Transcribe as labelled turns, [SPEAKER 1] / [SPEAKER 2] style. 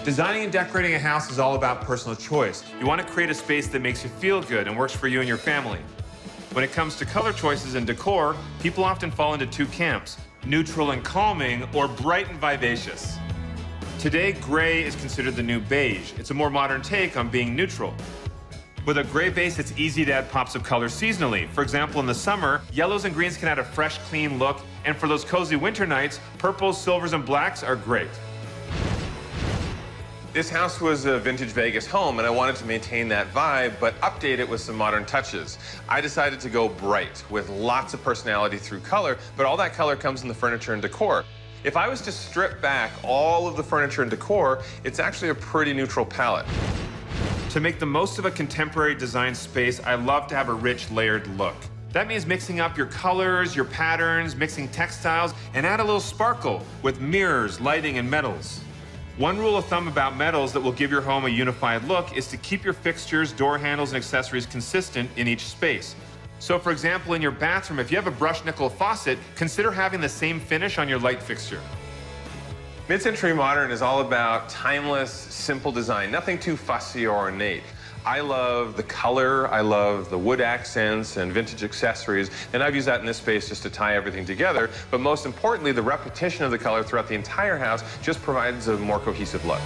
[SPEAKER 1] Designing and decorating a house is all about personal choice. You want to create a space that makes you feel good and works for you and your family. When it comes to color choices and decor, people often fall into two camps: neutral and calming, or bright and vivacious. Today, gray is considered the new beige. It's a more modern take on being neutral. With a gray base, it's easy to add pops of color seasonally. For example, in the summer, yellows and greens can add a fresh, clean look, and for those cozy winter nights, purples, silvers, and blacks are great.
[SPEAKER 2] This house was a vintage Vegas home, and I wanted to maintain that vibe, but update it with some modern touches. I decided to go bright, with lots of personality through color, but all that color comes in the furniture and decor. If I was to strip back all of the furniture and decor, it's actually a pretty neutral palette.
[SPEAKER 1] To make the most of a contemporary design space, I love to have a rich, layered look. That means mixing up your colors, your patterns, mixing textiles, and add a little sparkle with mirrors, lighting, and metals. One rule of thumb about metals that will give your home a unified look is to keep your fixtures, door handles, and accessories consistent in each space. So, for example, in your bathroom, if you have a brushed nickel faucet, consider having the same finish on your light fixture.
[SPEAKER 2] Mid-century modern is all about timeless, simple design, nothing too fussy or ornate. I love the color, I love the wood accents and vintage accessories, and I've used that in this space just to tie everything together. But most importantly, the repetition of the color throughout the entire house just provides a more cohesive look.